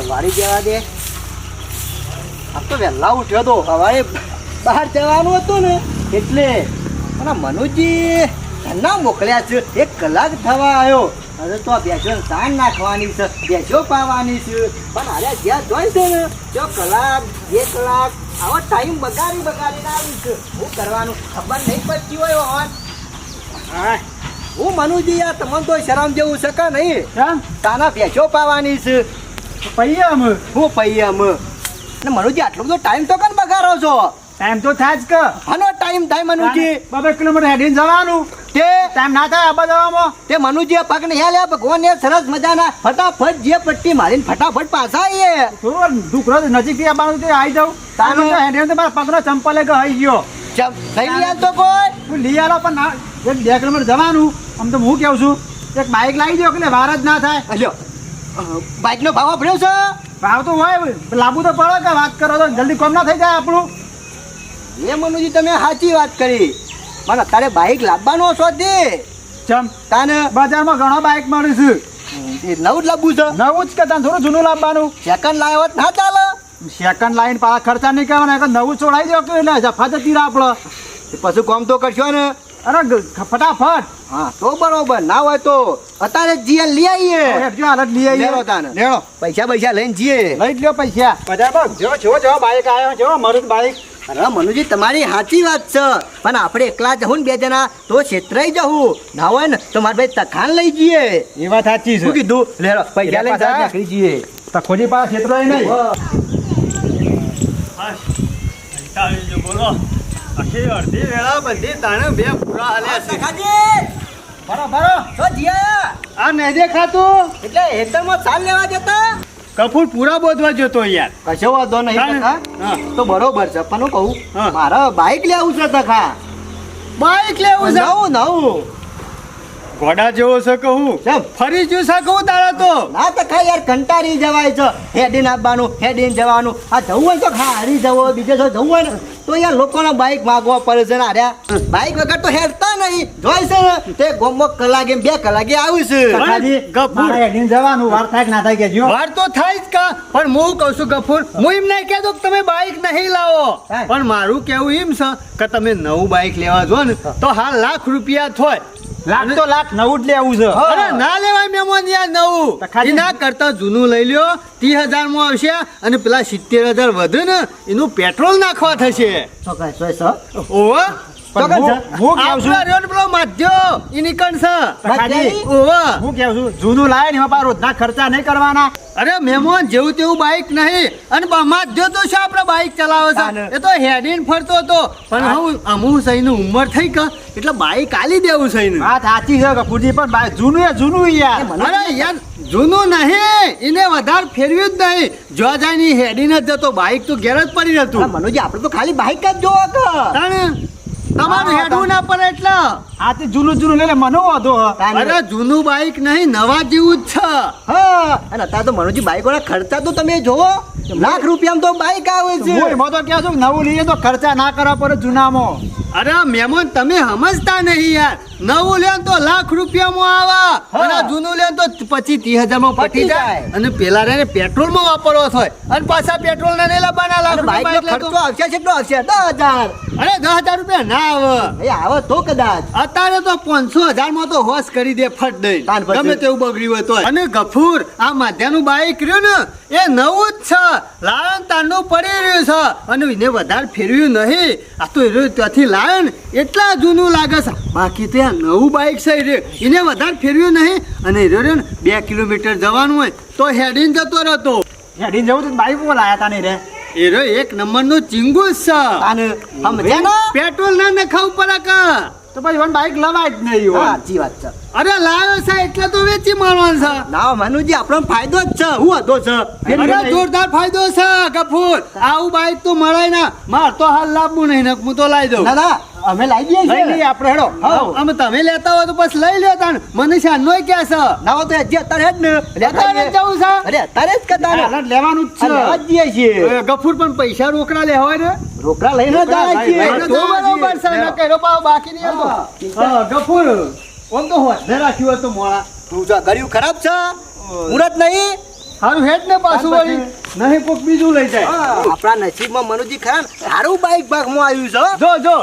વાળી જવા દે. આ તો વહેલા ઉઠ્યો તો સવારે બહાર જવાનું હતું ને એટલે અને મનુજી ઘરના મોકલ્યા છે. 1 કલાક થવા આવ્યો. હવે તો આ બેસો સાંજ નાખવાની છે, બેસો પાવાની છે. પણ અરે જ્યાં જોઈ છે ને જો કલાક 2 કલાક આવો ટાઈમ બગાડીને આવી છે. શું કરવાનું ખબર નહીં પડતી હોય હોન. હા હું મનુજી યાર તમને તો શરમ જેવું છે કે નહીં? તાના બેસો પાવાની છે. પૈયમ હું પૈયમ ને મનુજી આટલો બધો ટાઈમ તો કન બગાડો છો? ટાઈમ તો થાય જ કે. આનો ટાઈમ થાય મનુજી? 2 કિલોમીટર હેડીને જવાનું તે ટાઈમ ના થાય આબા જવામાં. તે મનુજી પગ ને હેલ્યા ભગવાન એ સરસ મજાના ફટાફટ જે પટ્ટી મારીને ફટાફટ પાછા આવીએ. થોડો દુકરો નજીકથી આવવાનું તે આવી જાઉં. તાનો તો હેડીને તો મારા પગનો ચંપલ એક આવી ગયો. લઈ લ્યા તો કોઈ હું લઈ આલો પણ ના 2 કિલોમીટર જવાનું. આમ તો હું કેવું છું એક બાઇક લાવી દો એટલે વાર જ ના થાય. અલ્યો બાઇક નો ભાવ ભર્યો છે? ભાવ તો હોય લાવવું તો પડે કે વાત કરો તો જલ્દી કોમ ના થઈ જાય આપણું. એ મનુજી તમે સાચી વાત કરી પણ અત્યારે બાઇક લાવવાનો છો તે ચમ તાને બજારમાં ઘણો બાઇક મળે છે. નવું જ લાવવું છે? નવું જ કે તને થોડું જૂનું લાવવાનું. સેકન્ડ લાવ્યો હોત ના ચાલે? સેકન્ડ લાઈન પાછા ખર્ચા નહીં કરવાના નવું છોડાઈ દો એટલે જફા જતી રહે આપણે. પછી કોમ તો કરશો ને? અરે ફટાફટ. હા તો બરોબર ના હોય તો અત્યારે જીએ લઈ આવીએ. હાલત લઈ આવીએ. લેવો તાને લેવો પૈસા લઈને જીએ. લઈ જ લ્યો પૈસા. બજારમાં જો બાઈક આવ્યો જો મારું બાઈક. અરે મનુજી તમારી સાચી વાત છે પણ આપણે એકલા જવું ને 2 જણા તો છેતરાઈ જવું ના હોય ને તો મારા ભાઈ તખાન લઈ જઈએ. એ વાત સાચી છે. શું કીધું? લેરો પૈસા લઈને નીકળી જઈએ. તખોજી પાસે છેતરાય નહીં. બોલો આખી અડધી વેળા બધી તાણે 2 પૂરા હાલ્યા છે. બરો તો જીયા આ નહીં દેખાતું એટલે હેતરમાં ચાલ લેવા જતા કપૂર પૂરા બોધવા જતો યાર. કશો વાંધો નહીં તખા. હા. તો બરોબર છે પણ હું કહું હા. મારે બાઇક લેવું છે તખા. બાઈક લેવું છે નવું ઘોડા જેવો છે કહું કેમ? ફરી જુ શકું તારા તો ના તખા યાર કંટાળી જવાય છે. હેડીને આપવાનું હેડીને જવાનું. આ જવું હોય તો હારી જવો બીજે જો જવું હોય ને તો યાર લોકોના બાઇક માગવા પડે છે ને. અરે બાઇક વગર તો હેડતા નહીં. જોઈ છે ને તે ગોમો કલાકે 2 કલાકે આવું છે. તખાજી ગફુર. મારે હેડીને જવાનું વાર થાય કે ના થાય કેજો. વાર તો થાય જ કા પણ હું કહું છું ગફુર હું એમ નહીં કહેતો કે તમે બાઈક નહીં લાવો હા. પણ મારું કેવું એમ છે કે તમે નવું બાઈક લેવા જો ને તો હાલ ₹1,00,000 થોય. લાખ તો લાખ નવું જ લેવું છે. અરે ના લેવાય મહેમાન યાર નવું. તખાજી. એના કરતા જૂનું લઈ લ્યો 30,000 માં આવશે અને પેલા 70,000 વધે ને એનું પેટ્રોલ નાખવા થશે. તો કઈ સોય છો? ઓવા પણ હું કેવું છું આપણા રેડ પેલો માધ્યો એની કણ છે. તખાજી ઓવા હું કેવું છું જૂનું લાવે ને એમાં પાછા રોજના ખર્ચા નહીં કરવાના. અરે મહેમાન જેવું તેવું બાઈક નહીં અને માધ્યો તો શું આપણે બાઈક ચલાવે છે એ તો હેડીને ફરતો હતો પણ હું અમુક સહીની ઉંમર થઈ કે એટલે બાઈક આલી દેવું સહીને. વાત સાચી છે કપૂરજી પણ જૂનું એ જૂનું યાર. અરે યાર જૂનું નહીં એને વધારે ફેરવ્યું જ નહીં. જો જાય ને હેડીને જ જતો બાઈક તો ઘેર જ પડી અરે રહેતું. મનુજી આપણે તો ખાલી બાઇક જ જોવો કે તમારું હેડવું ના પડે એટલે. આ તે જૂનું જૂનું લઈને મને વાંધો હ. અરે જૂનું બાઈક નહીં નવા જેવું જ છે. હા અને અત્યારે તો મનુજી બાઇકોના ખર્ચા તો તમે જોવો ₹1,00,000 તો બાઇક આવે છે. હું એમાં તો કહું છું નવું લઈએ તો ખર્ચા ના કરવા પડે જૂનામાં. અરે મહેમાન તમે સમજતા નહીં યાર નવું લે તો ₹1,00,000 માં આવે અને જૂનું લે તો 25-30,000 માં પટી જાય અને પેલા રે પેટ્રોલ માં વાપરવો થાય અને પાછા પેટ્રોલ ના નહીં લાવવાના બાઇક નો ₹1,00,000 ખર્ચો આવશે કેટલો આવશે? 10,000. અરે ₹10,000 ના આવે. એ આવે તો કદાચ અત્યારે તો 500,000 માં તો હોશ કરી દે ફટ દઈ તાન પછી. ગમે તેવું બગડ્યું હોય તો. અને ગફૂર આ માધ્યાનું બાઈક રહ્યું ને એ નવું જ છે લાયન તાંડું પડી રહ્યું છે અને એને વધારે ફેરવ્યું નહીં. આ તો એ ત્યાંથી લાયન એટલા જૂનું લાગે છે બાકી તો આ નવું બાઈક છે રે એને વધારે ફેરવ્યું નહીં અને એ રહ્યો ને 2 કિલોમીટર જવાનું હોય તો હેડીને જતો રહેતો. હેડીને જવું તો બાઈક માં લાયા તા નહીં રે. એ રહ્યો 1 નંબરનો ચિંગુસ છે. અને સમજ્યા ને? પેટ્રોલ ના નખાવું પડે કા તો પછી વન બાઈક લવાય જ નહીં હા, હોય. સાચી વાત છે. અરે લાવ્યો છે એટલે તો વેચી મારવાનું છે. ના મનુજી આપણો ફાયદો જ છે. હું હતો છે અરે જોરદાર ફાયદો છે ગફૂર આવું બાઈક તો મળે ના માર તો હાલ લાવવું નહીં ને હું તો લાવી દઉં. ના ના અમે લાવી દઈએ લઈ છીએ. લઈએ આપણે હેડો. હાઉ. અમે તમે લેતા હોય તો બસ લઈ લ્યો તાણ મને શાનોય ક્યાં છે ના હોય તો હજી અત્યારે જ ને લેતા અત્યારે જ આવીએ. જવું છે. અરે અત્યારે જ કદાચ હાલત લેવાનું જ લેવા છે. જ જઈએ છીએ. ગફૂર પણ પૈસા રોકડા લે હોય ને રોકડા લઈને જ આવ્યા છીએ. લઈને તો બરોબર છે ને કેરો પાવ બાકી નહીં હતો. હા ગફૂર ઓમ તો હોય ને રાખ્યું હતું મોળા તું જો કર્યું ખરાબ છે મુરત નહીં સારું હેડ ને પાછું વળી નહીં કોક બીજું લઈ જાય આપણા નસીબમાં મનુજી ખરા ને સારું બાઈક ભાગમાં આવ્યું છે હો. જો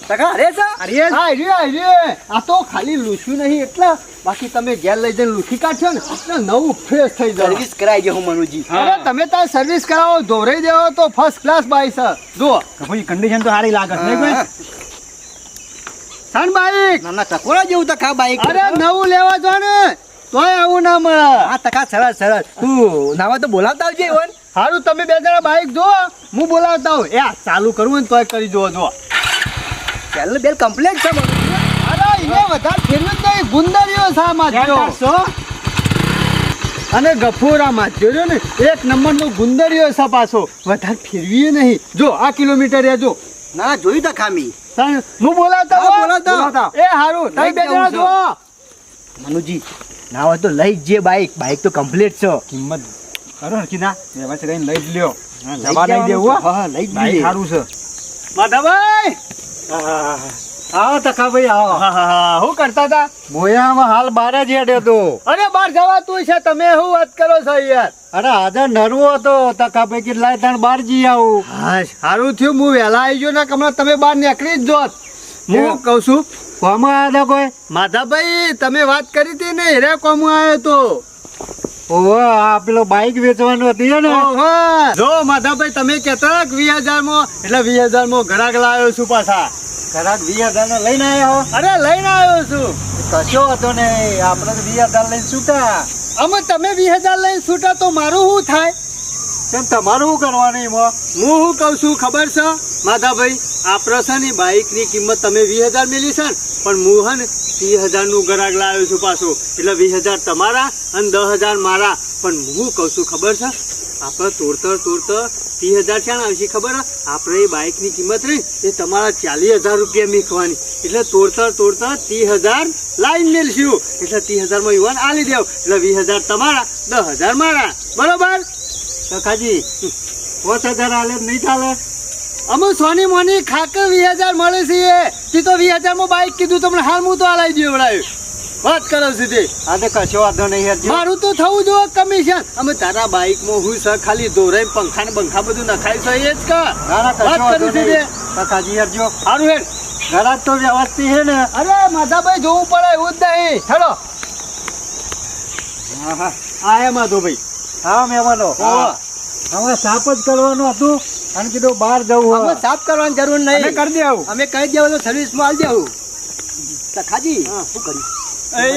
ટકા અરે છે અરે આ તો ખાલી લૂછ્યું નહીં એટલે બાકી તમે ઘેર લઈ જઈને લૂછી કાઢશો ને એટલે નવું ફ્રેશ થઈ જાય સર્વિસ કરાવી દે હું મનુજી. અરે તમે તાર સર્વિસ કરાવો ધોરાઈ દેવો તો ફર્સ્ટ ક્લાસ બાઈક છે જો ભાઈ કન્ડિશન તો સારી લાગે છે નહીં ભાઈ સાન બાઈક નાના ટકોરા જેવું ટકા બાઈક. અરે નવું લેવા જો ને તોય આવું ના મળે હા ટકા સરસ તું નાવા તો બોલાવતા આવજે ઓન. સારું તમે બે જણા બાઈક જો હું બોલાવતા હોઉં એ ચાલુ કરવું ને તોય કરી જો પહેલું બેલ કમ્પ્લેટ છે મનુજી. અરે એને વધારે ફેરવું જ નહીં ગુંદરીઓ છે આ માધ્યો અને ગફોરા માધ્યો જો ને એક નંબરનો ગુંદરીઓ છે પાછો વધારે ફેરવીએ નહીં જો આ કિલોમીટર એ જો ના જોયું તા ખામી હું બોલાવતા હા, હોઉં. બોલાવતા. એ હારું તમે બે જણા જો મનુજી ના હોય તો લઈ જ જે બાઈક તો કમ્પ્લીટ છે. કિંમત કરો ને કીધા વ્યવસ્થિત કરીને લઈ જ લ્યો લઈ જવા નહીં દેવું હો. હા, લઈ જ બાઈક જઈએ. સારું છે માધવભાઈ આવો તકાભાઈ આવો શું કરતા હતા મોયામાં હાલ બાર જ હેડ્યો તો અરે બહાર જવાતું છે તમે શું વાત કરો છો યાર અરે આજે નરવો હતો તકાભાઈ કે લાય તાણ બાર જી આવું હા સારું થયું હું વહેલા આવી ગયો ને કમલા તમે બહાર નીકળી જ જોત હું કહું છું કોમાં આવ્યા હતા કોઈ માધાભાઈ તમે વાત કરી હતી ને હેરે કોમ આવ્યો તો ઓહો આ પેલો બાઈક વેચવાનું હતી ને ઓહો. જો માધાભાઈ તમે કહેતા 20,000 માં એટલે 20,000 માં ઘરાક લાવ્યો છું પાછા ખરાક 20,000 લઈને આવ્યો અરે લઈને આવ્યો છું કશો હતો ને આપણે તો 20,000 લઈને છૂટા અમે તમે 20,000 લઈને છૂટા તો મારું શું થાય કેમ તમારું શું કરવાનું એમાં હું શું કહું છું ખબર છે માધાભાઈ આ પ્રસની બાઈકની કિંમત તમે 20,000 મેલી છે ને પણ હું હે ને 30,000 નું ગરાક લાવ્યો છું પાછું એટલે 20,000 તમારા અને 10,000 મારા પણ હું કહું છું ખબર છે આપણે તોડતર 30,000 ક્યાં આવશે ખબર હે? આપણે એ બાઈકની કિંમત રહી એ તમારા 40,000 રૂપિયા મેકવાની એટલે તોડતર 30,000 લાઈન મેલશું એટલે 30,000 માં યુવાન આલી દેવ એટલે 20,000 તમારા 10,000 મારા બરોબર કાકાજી 5,000 હાલે નહીં ચાલે અમે સોની મોની ખાકે 20,000 મળે છે તે તો 20,000 માં બાઈક કીધું તમને હાલ હું તો હલાવી દેવડાવ્યું વાત કરો સીધી આ તો કશો વાંધો નહીં યાર મારું તો થવું જો કમિશન અમે તારા બાઈક માં હું છે ખાલી દોરાઈ પંખા ને બંખા બધું નખાય છે એ જ કા ના ના કશો વાત વાંધો કરી નહીં દીધી. કાકાજી યાર જો સારું હેડ ઘરાક તો વ્યવસ્થિત છે ને અરે માધાભાઈ જોવું પડે એવું જ નહીં હેડો હા હા આયા માધવભાઈ હા મહેમાનો હા. હવે સાફ જ કરવાનું હતું અને કીધું બહાર જવું અમે સાફ કરવાની જરૂર અમે નહીં. કરી દેવું અમે કહી દેવું તો સર્વિસમાં આવી દેવું. ટકાજી શું કર્યું?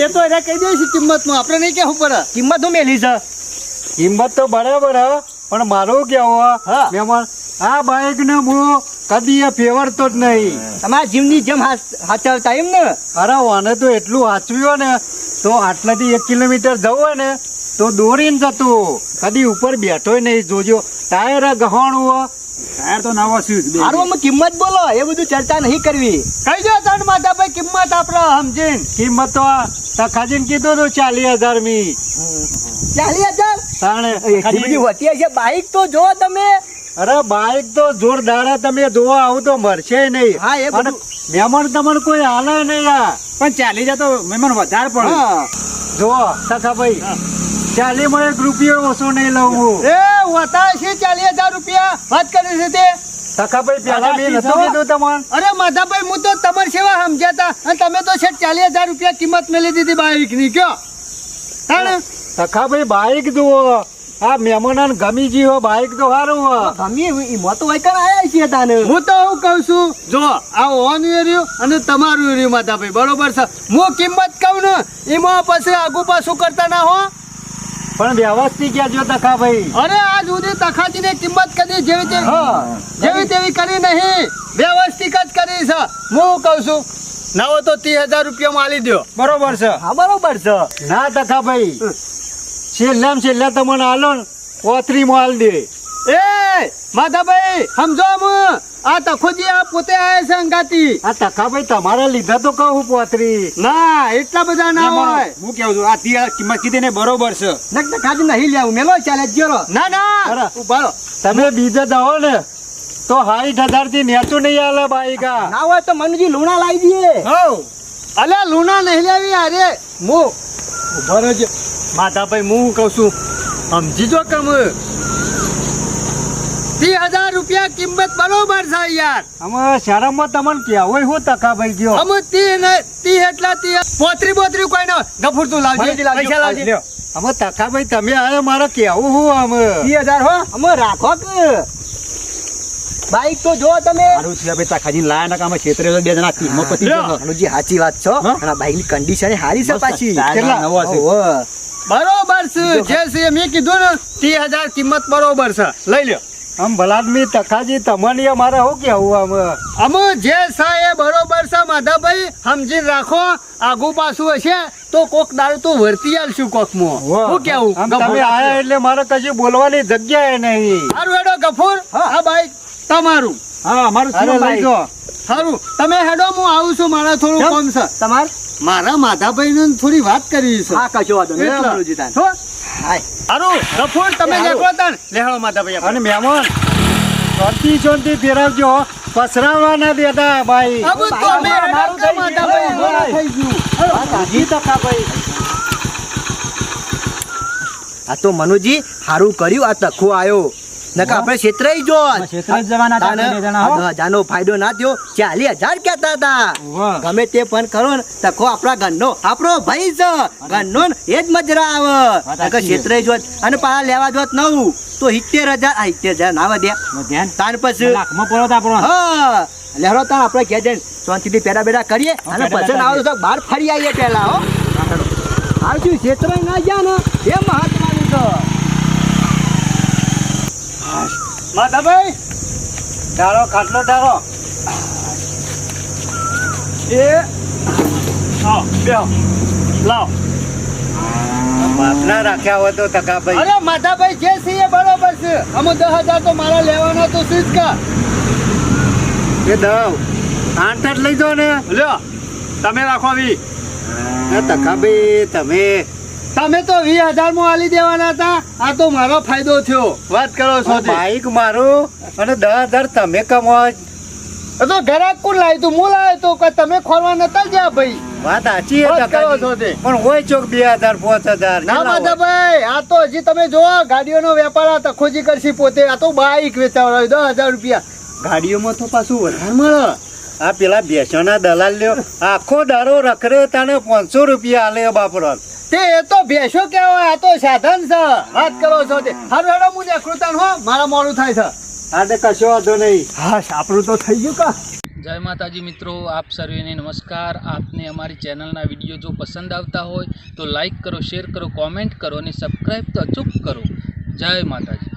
એ તો એને કહી દઈશ કિંમતમાં આપણે નહીં કેવું પડે કિંમત હું મેલી છે કિંમત તો બરાબર હ પણ મારું કેવું હા. મહેમાન આ બાઈક ને હું કદી એ ફેવરતો જ નહીં તમારા જીવની જેમ હાચવતા એમ ને. અરે વાને તો એટલું હાચવ્યું ને તો આટલાથી 1 કિલોમીટર જવું હોય ને તો દોરીને જતું કદી ઉપર બેઠોય નહીં જોજો ટાયર ગહાણું ટાયર તો નવો સારું અમે કિંમત બોલો એ બધું ચર્ચા નહીં કરવી. કહી દો તન માધાભાઈ કિંમત આપણે સમજીને કિંમત તો તખાજીને કીધું તું 40,000 મી 40,000 તાણે એટલી બધી હોતી હશે. બાઈક તો જો તમે. અરે બાઈક તો જોરદાર હે, તમે જોવા આવું તો મળશે નહીં હા, એ બધું. અને મહેમાન તમને કોઈ હાલે નહીં યાર પણ 40,000 તો મહેમાન વધારે હા. જો સખાભાઈ 40 માં 1 રૂપિયો ઓછો નહીં લઉં હું એ હોતા છે 40,000 રૂપિયા વાત કરી છે તે સખાભાઈ પેલા મેં નતું કીધું તમને અરે માધાભાઈ હું તો તમારી સેવા સમજ્યા હતા અને તમે તો છે 40,000 રૂપિયા કિંમત મેલી દીધી બાઈક ની કયો તાણે સખાભાઈ બાઈક જુઓ આ મહેમાન ગમી ગઈ હો બાઈક તો સારું હો ગમી ઈમો તો વૈકણ આયા છીએ તાને. હું તો એવું કહું છું જો આ ઓન એર્યું અને તમારું એર્યું માધાભાઈ બરોબર છે હું કિંમત કહું ને એમાં પછી આગુ પાછું કરતા ના હો પણ વ્યવસ્થિત કહેજો તખાભાઈ અરે આજ સુધી તખાજીને કિંમત કદી જેવી હા. જેવી તેવી કરી નહીં વ્યવસ્થિત જ કરી છે હું કહું છું ના હોય તો 30,000 રૂપિયા માલી દો બરોબર છે હા બરોબર છે. ના તખાભાઈ છેલ્લા તમને હાલો ને 35 માં હાલ દે એ માધાભાઈ સમજો હું આ તખોજી આ પોતે આયા છે અંગાતી આ તખાભાઈ તમારા લીધા તો કહું 35 ના એટલા બધા ના હોય હું કેવું છું આ કિંમત કીધી ને બરોબર છે નક કાજી નહીં લેવું મેલો ચાલે જ્યો. ના ના અરે. ઉભા રહો. તમે બીજા જાઓ ને તો 60,000 થી નેચું નહીં હાલે બાઈક આ ના હોય તો મનુજી લુણા લાવી દઈએ. હઉ અલ્યા લુના નહીં લેવી અરે મુ ઉભા રહેજો માધાભાઈ હું કહું છું સમજી જો કમ 30,000 રૂપિયા કિંમત બરોબર છે યાર. આમાં શરમમાં તમને કહેવું હું તકાભાઈ ગયો અમે તી એટલા તી પોતરી બોતરી કોઈ ના ગફુર તું લાવજે પૈસા લાવજે. અમે તકાભાઈ તમે આયા મારે કહેવું હું અમે 30,000 હો. અમે રાખો કે બાઈક તો જો તમે સારું છે ભાઈ તકાજી લાયા ના કામ ક્ષેત્રે બે જણા ટીમો પતિ લ્યો. મનુજી સાચી વાત છો હા? અને બાઈક ની કન્ડિશન હારી છે પાછી કેટલા? નવો છે. ઓહો. બરોબર છે જે છે મેં કીધું ને 30,000 કિંમત બરોબર છે લઈ લ્યો. આમ ભલાદમી તકાજી તમને અમારે હું કેવું અમે અમે જે છે એ બરોબર છે માધાભાઈ સમજીને રાખો. આગુ પાછું હશે તો કોક દારૂ તો વર્તી આલશું કોકમાં. શું કેવું આમ તમે આયા એટલે મારે કશું બોલવાની જગ્યાએ નહીં સારું હેડો ગફુર હા બાઈક તમારું. હા અમારું અરે શું લઈ જો સારું તમે હેડો હું આવું છું મારા થોડું કેમ? કામ છે. તમાર મારા માધાભાઈ ને થોડી વાત કરવી છે. હા કશો વાંધો નહીં એટલે. મનુજી તાન. હો? હાય સારું ગફુર તમે એ હારું. નીકળો તાન લેહાડો માધાભાઈ આપણે. અને મહેમાન શાંતિ ફેરવજો પસરાવા ના દેતા ભાઈ હવે તો અમે હેડો કે માધાભાઈ ઘોડા થઈ ગયું. હાજી તકાભાઈ આ તો મનુજી સારું કર્યું આ તખો આવ્યો નકા આપણે ક્ષેત્રઈ જો હજારનો ફાયદો ના થયો 40,000 કહેતા હતા વાહ. ગમે તે પણ કરો ને તખો આપણા ઘરનો આપણો ભાઈ છે ઘરનો ને એ જ મજરા આવે નકર ક્ષેત્રઈ જોત અને પાછા લેવા જોત નવું તો 70,000 ના વધ્યા તાન પછી હા લેહરો તાન આપણે ઘેર જઈને શાંતિથી પેડા બેડા કરીએ અને પછી આવો તો બહાર ફરી આવીએ પહેલા હો આવજો ક્ષેત્રઈ ના ગયા ને એ મહત્વનું છે માધાભાઈ ડાળો ખાટલો ડાળો એ આવો બેહો લાવ. બાપના રાખ્યા હોય તો તકાભાઈ અરે માધાભાઈ જે છે એ બરોબર છે. અમે 10,000 તો મારા લેવાના તો છે જ કા. એ દવ 8 જ લઈ દો ને લ્યો તમે રાખો વી. તકાભાઈ તમે તો 20,000 માં આલી દેવાના હતા. આ તો મારો ફાયદો થયો. વાત કરો છો તે. બાઈક મારું અને 10,000 તમે કમાવો તો ઘરાક કોણ લાવ્યું તું? હું લાવ્યો તો કે તમે ખોરવા નતા જ્યાં ભાઈ. વાત સાચી વાત કરો છો તે. પણ હોય ચોક 2,000 5,000 ના માધાભાઈ આ તો હજી તમે જોવો ગાડીઓનો વેપાર આ તખોજી કરશી પોતે. આ તો બાઈક વેચાવડાવ્યું 10,000 રૂપિયા. ગાડીઓમાં તો પાછું વધારે મળે. આ પેલા બેસોના દલાલ લ્યો આખો દારો રખડે તાને 500 રૂપિયા આલે બાપરો તે એ તો ભેંસો કહેવાય. આ તો સાધન છે. વાત કરો છો તે. હારું હેડો હું દેખું હો મારા મોડું થાય છે. આને કશો વાંધો નહીં હા આપણું તો થઈ ગયું કા. જય માતાજી મિત્રો, આપ સર્વેને નમસ્કાર. આપને અમારી ચેનલના વિડીયો જો પસંદ આવતા હોય તો લાઈક કરો, શેર કરો, કોમેન્ટ કરો અને સબસ્ક્રાઈબ તો અચૂક કરો. જય માતાજી.